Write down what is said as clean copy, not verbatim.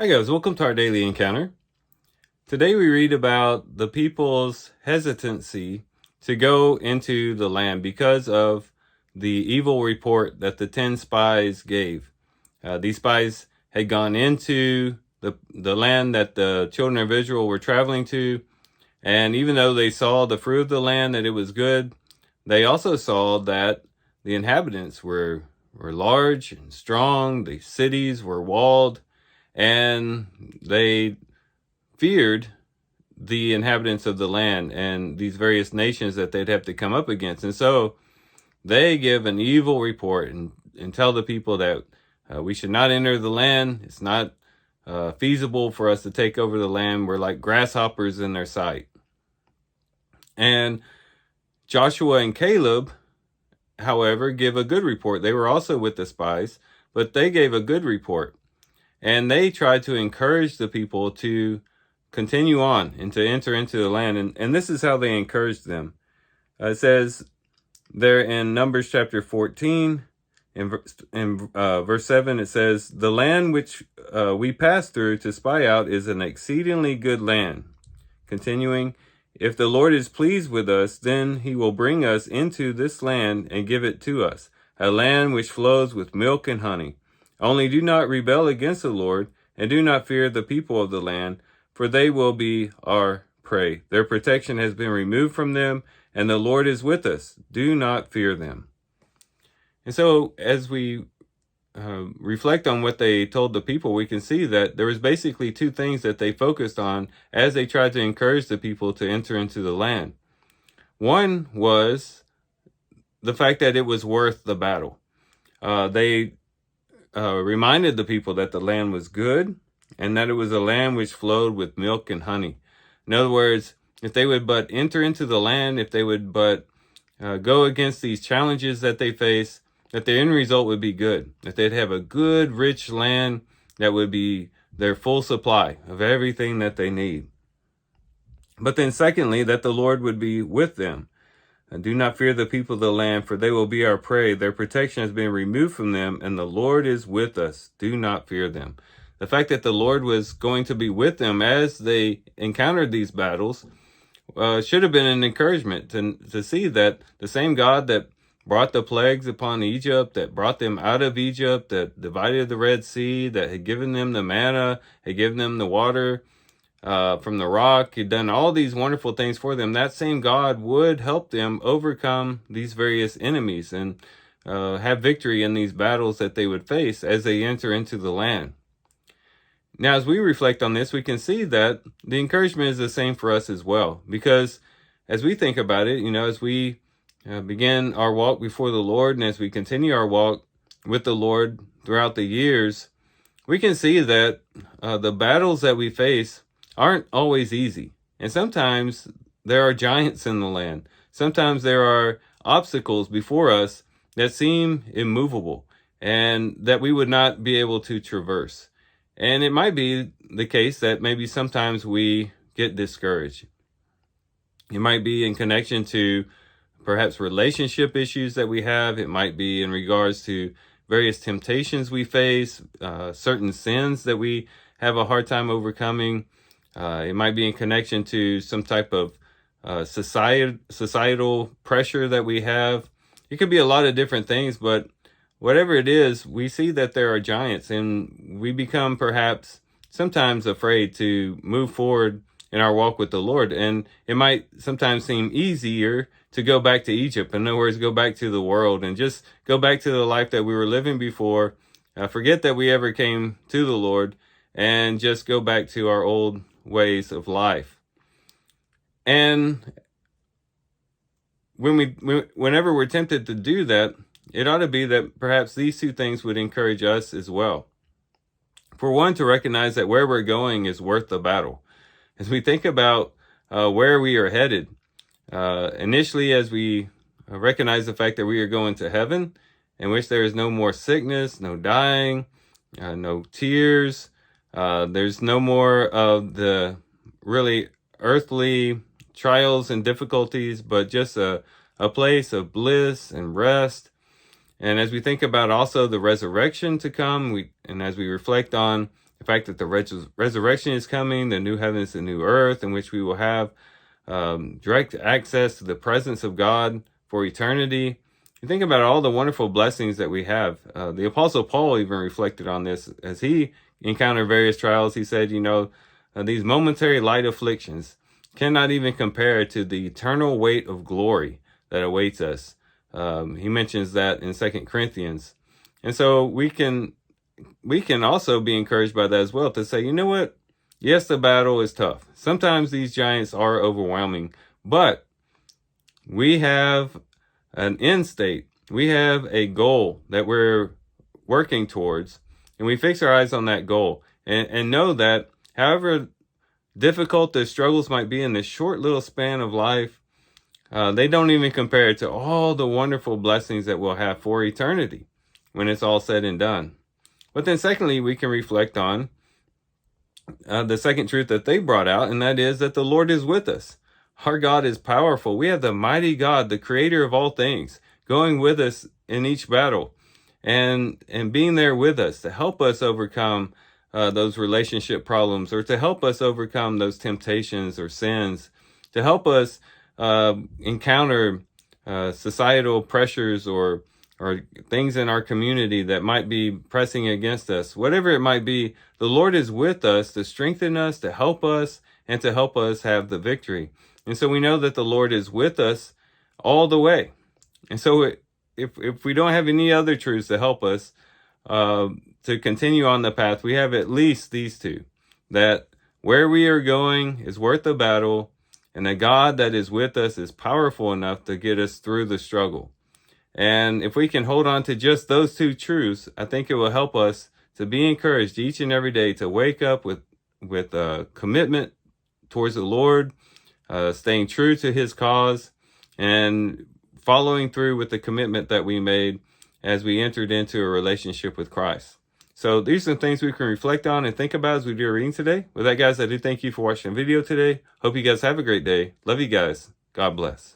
Hi guys, welcome to our daily encounter. Today we read about the people's hesitancy to go into the land because of the evil report that the 10 spies gave. These spies had gone into the land that the children of Israel were traveling to, and even though they saw the fruit of the land, that it was good, they also saw that the inhabitants were large and strong, the cities were walled, and they feared the inhabitants of the land and these various nations that they'd have to come up against. And so they give an evil report and tell the people that we should not enter the land. It's not feasible for us to take over the land. We're like grasshoppers in their sight. And Joshua and Caleb, however, give a good report. They were also with the spies, but they gave a good report. And they tried to encourage the people to continue on and to enter into the land. And this is how they encouraged them. It says there in Numbers chapter 14, in verse 7, it says, "The land which we passed through to spy out is an exceedingly good land." Continuing, "If the Lord is pleased with us, then he will bring us into this land and give it to us, a land which flows with milk and honey. Only do not rebel against the Lord, and do not fear the people of the land, for they will be our prey. Their protection has been removed from them, and the Lord is with us. Do not fear them." And so, as we reflect on what they told the people, we can see that there was basically two things that they focused on as they tried to encourage the people to enter into the land. One was the fact that it was worth the battle. They reminded the people that the land was good and that it was a land which flowed with milk and honey. In other words, if they would but enter into the land, if they would but go against these challenges that they face, that the end result would be good, that they'd have a good, rich land that would be their full supply of everything that they need. But then secondly, that the Lord would be with them. And do not fear the people of the land, for they will be our prey. Their protection has been removed from them, and the Lord is with us. Do not fear them. The fact that the Lord was going to be with them as they encountered these battles should have been an encouragement to see that the same God that brought the plagues upon Egypt, that brought them out of Egypt, that divided the Red Sea, that had given them the manna, had given them the water from the rock, he'd done all these wonderful things for them. That same God would help them overcome these various enemies and have victory in these battles that they would face as they enter into the land. Now, as we reflect on this, we can see that the encouragement is the same for us as well, because as we think about it, as we begin our walk before the Lord, and as we continue our walk with the Lord throughout the years, we can see that the battles that we face aren't always easy. And sometimes there are giants in the land. Sometimes there are obstacles before us that seem immovable and that we would not be able to traverse. And it might be the case that maybe sometimes we get discouraged. It might be in connection to perhaps relationship issues that we have. It might be in regards to various temptations we face, certain sins that we have a hard time overcoming. It might be in connection to some type of societal pressure that we have. It could be a lot of different things, but whatever it is, we see that there are giants, and we become perhaps sometimes afraid to move forward in our walk with the Lord. And it might sometimes seem easier to go back to Egypt. In other words, go back to the world and just go back to the life that we were living before. Forget that we ever came to the Lord and just go back to our old ways of life. And whenever we're tempted to do that, it ought to be that perhaps these two things would encourage us as well. For one, to recognize that where we're going is worth the battle. As we think about where we are headed, initially as we recognize the fact that we are going to heaven, in which there is no more sickness, no dying, no tears, there's no more of the really earthly trials and difficulties, but just a place of bliss and rest. And as we think about also the resurrection to come, and as we reflect on the fact that the resurrection is coming, the new heavens and new earth, in which we will have direct access to the presence of God for eternity. You think about all the wonderful blessings that we have. The Apostle Paul even reflected on this as he encountered various trials. He said, these momentary light afflictions cannot even compare to the eternal weight of glory that awaits us. He mentions that in 2 Corinthians. And so we can also be encouraged by that as well, to say, you know what? Yes, the battle is tough. Sometimes these giants are overwhelming, but we have an end state. We have a goal that we're working towards, and we fix our eyes on that goal and know that however difficult the struggles might be in this short little span of life, they don't even compare to all the wonderful blessings that we'll have for eternity when it's all said and done. But then secondly, we can reflect on the second truth that they brought out, and that is that the Lord is with us. Our God is powerful. We have the mighty God, the creator of all things, going with us in each battle and being there with us to help us overcome those relationship problems, or to help us overcome those temptations or sins, to help us encounter societal pressures or things in our community that might be pressing against us. Whatever it might be, the Lord is with us to strengthen us, to help us, and to help us have the victory. And so we know that the Lord is with us all the way. And so if we don't have any other truths to help us to continue on the path, we have at least these two: that where we are going is worth the battle, and the God that is with us is powerful enough to get us through the struggle. And if we can hold on to just those two truths, I think it will help us to be encouraged each and every day to wake up with commitment towards the Lord, staying true to his cause, and following through with the commitment that we made as we entered into a relationship with Christ. So these are some things we can reflect on and think about as we do our reading today. With that, guys, I do thank you for watching the video today. Hope you guys have a great day. Love you guys. God bless.